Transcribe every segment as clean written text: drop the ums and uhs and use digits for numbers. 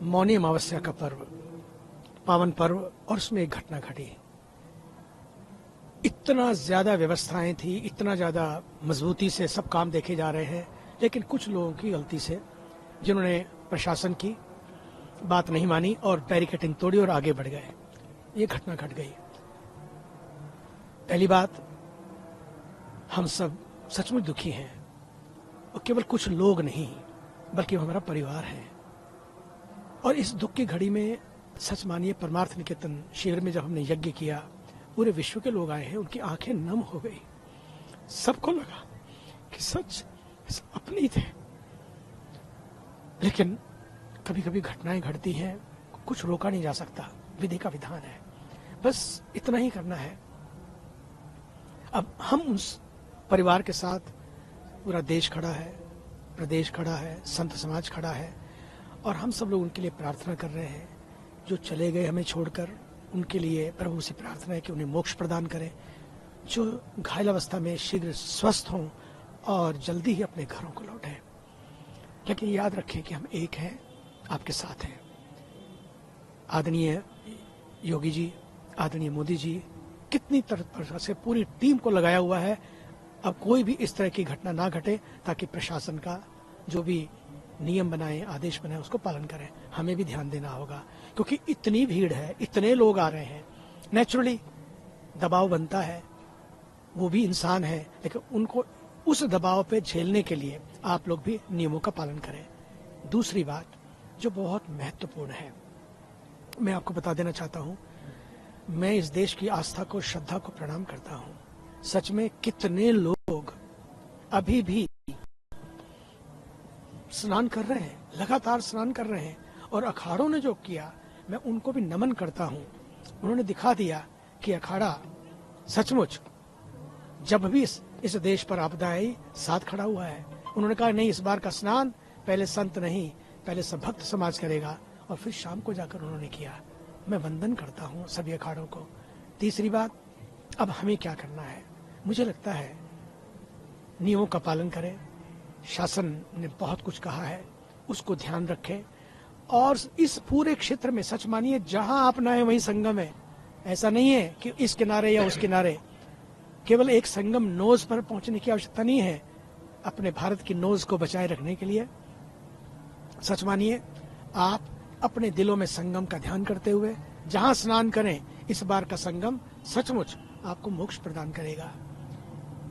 मौनी अमावस्या का पर्व, पावन पर्व, और उसमें एक घटना घटी। इतना ज्यादा व्यवस्थाएं थी, इतना ज्यादा मजबूती से सब काम देखे जा रहे हैं, लेकिन कुछ लोगों की गलती से, जिन्होंने प्रशासन की बात नहीं मानी और बैरिकेडिंग तोड़ी और आगे बढ़ गए, ये घटना घट गई। पहली बात, हम सब सचमुच दुखी हैं, और केवल कुछ लोग नहीं बल्कि हमारा परिवार है। और इस दुख की घड़ी में सच मानिए, परमार्थ निकेतन शिविर में जब हमने यज्ञ किया, पूरे विश्व के लोग आए हैं, उनकी आंखें नम हो गई। सबको लगा कि सच अपने ही थे। लेकिन कभी कभी घटनाएं घटती हैं, कुछ रोका नहीं जा सकता, विधि का विधान है, बस इतना ही करना है। अब हम उस परिवार के साथ, पूरा देश खड़ा है, प्रदेश खड़ा है, संत समाज खड़ा है, और हम सब लोग उनके लिए प्रार्थना कर रहे हैं। जो चले गए हमें छोड़कर, उनके लिए प्रभु से प्रार्थना है कि उन्हें मोक्ष प्रदान करें। जो घायल अवस्था में शीघ्र स्वस्थ हों और जल्दी ही अपने घरों को लौटें। लेकिन याद रखें कि हम एक हैं, आपके साथ हैं। आदरणीय योगी जी, आदरणीय मोदी जी, कितनी तरह से पूरी टीम को लगाया हुआ है। अब कोई भी इस तरह की घटना ना घटे, ताकि प्रशासन का जो भी नियम बनाए, आदेश बनाए, उसको पालन करें। हमें भी ध्यान देना होगा, क्योंकि इतनी भीड़ है, इतने लोग आ रहे हैं, नेचुरली दबाव बनता है। वो भी इंसान है, लेकिन उनको उस दबाव पे झेलने के लिए आप लोग भी नियमों का पालन करें। दूसरी बात जो बहुत महत्वपूर्ण है, मैं आपको बता देना चाहता हूं, मैं इस देश की आस्था को, श्रद्धा को प्रणाम करता हूं। सच में कितने लोग अभी भी स्नान कर रहे हैं, लगातार स्नान कर रहे हैं, और अखाड़ों ने जो किया, मैं उनको भी नमन करता हूं। उन्होंने दिखा दिया कि अखाड़ा सचमुच जब भी इस देश पर आपदा आई, साथ खड़ा हुआ है। उन्होंने कहा नहीं, इस बार का स्नान पहले संत नहीं, पहले सब भक्त समाज करेगा, और फिर शाम को जाकर उन्होंने किया। मैं वंदन करता हूं सभी अखाड़ों को। तीसरी बात, अब हमें क्या करना है? मुझे लगता है नियमों का पालन करें। शासन ने बहुत कुछ कहा है, उसको ध्यान रखें। और इस पूरे क्षेत्र में सच मानिए, जहां आप ना है वहीं संगम है। ऐसा नहीं है कि इस किनारे या उस किनारे, केवल एक संगम नोज पर पहुंचने की आवश्यकता नहीं है। अपने भारत की नोज को बचाए रखने के लिए सच मानिए, आप अपने दिलों में संगम का ध्यान करते हुए जहां स्नान करें, इस बार का संगम सचमुच आपको मोक्ष प्रदान करेगा,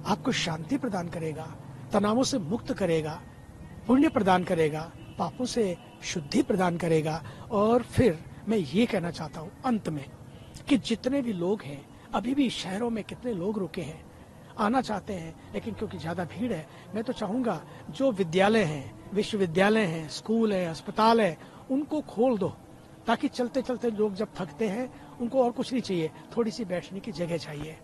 आपको शांति प्रदान करेगा, तनावों से मुक्त करेगा, पुण्य प्रदान करेगा, पापों से शुद्धि प्रदान करेगा। और फिर मैं ये कहना चाहता हूँ अंत में कि जितने भी लोग हैं, अभी भी शहरों में कितने लोग रुके हैं, आना चाहते हैं, लेकिन क्योंकि ज्यादा भीड़ है, मैं तो चाहूंगा जो विद्यालय हैं, विश्वविद्यालय हैं, स्कूल है, अस्पताल है, उनको खोल दो, ताकि चलते चलते लोग जब थकते हैं, उनको और कुछ नहीं चाहिए, थोड़ी सी बैठने की जगह चाहिए।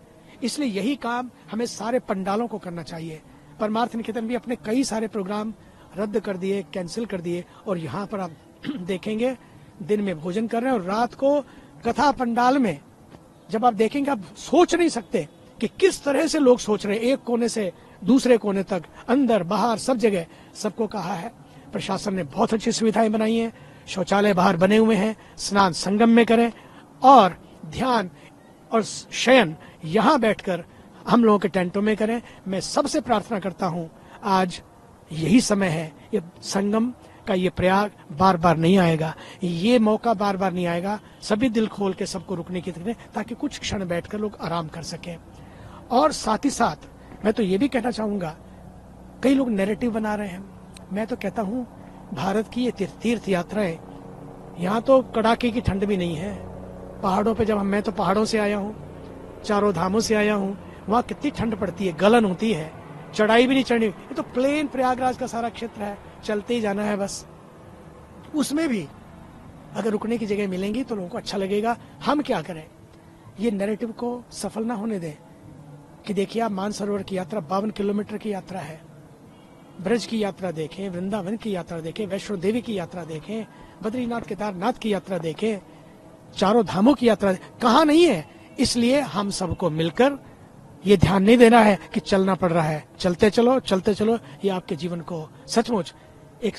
इसलिए यही काम हमें सारे पंडालों को करना चाहिए। परमार्थ निकेतन भी अपने कई सारे प्रोग्राम रद्द कर दिए, कैंसिल कर दिए, और यहाँ पर आप देखेंगे दिन में भोजन कर रहे हैं, और रात को कथा पंडाल में जब आप देखेंगे, आप सोच नहीं सकते कि किस तरह से लोग सोच रहे हैं। एक कोने से दूसरे कोने तक, अंदर बाहर सब जगह सबको कहा है। प्रशासन ने बहुत अच्छी सुविधाएं बनाई हैं, शौचालय बाहर बने हुए हैं, स्नान संगम में करें, और ध्यान और शयन यहाँ बैठकर हम लोगों के टेंटों में करें। मैं सबसे प्रार्थना करता हूँ, आज यही समय है, ये संगम का ये प्रयाग बार बार नहीं आएगा, ये मौका बार बार नहीं आएगा। सभी दिल खोल के सबको रुकने की करें, ताकि कुछ क्षण बैठकर लोग आराम कर सकें। और साथ ही साथ मैं तो ये भी कहना चाहूंगा, कई लोग नैरेटिव बना रहे हैं, मैं तो कहता हूँ भारत की ये तीर्थ यात्राएं, यहाँ तो कड़ाके की ठंड भी नहीं है। पहाड़ों पे जब मैं तो पहाड़ों से आया हूँ, चारों धामों से आया हूँ, वहाँ कितनी ठंड पड़ती है, गलन होती है, चढ़ाई भी नहीं चढ़नी। ये तो प्लेन प्रयागराज का सारा क्षेत्र है, चलते ही जाना है बस। उसमें भी अगर रुकने की जगह मिलेंगी तो लोगों को अच्छा लगेगा। हम क्या करें, ये नैरेटिव को सफल ना होने दें कि देखिए आप मानसरोवर की यात्रा 52 किलोमीटर की यात्रा है, ब्रज की यात्रा देखें, वृंदावन की यात्रा देखें, वैष्णो देवी की यात्रा देखें, बद्रीनाथ केदारनाथ की यात्रा देखें, चारों धामों की यात्रा कहाँ नहीं है। इसलिए हम सबको मिलकर ये ध्यान नहीं देना है कि चलना पड़ रहा है, चलते चलो चलते चलो। ये आपके जीवन को सचमुच एक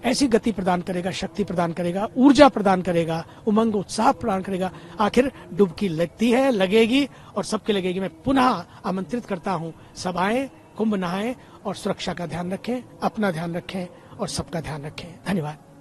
ऐसी गति प्रदान करेगा, शक्ति प्रदान करेगा, ऊर्जा प्रदान करेगा, उमंग उत्साह प्रदान करेगा। आखिर डुबकी लगती है, लगेगी और सबके लगेगी। मैं पुनः आमंत्रित करता हूं, सब आए, कुंभ नहाएं और सुरक्षा का ध्यान रखें, अपना ध्यान रखें और सबका ध्यान रखें। धन्यवाद।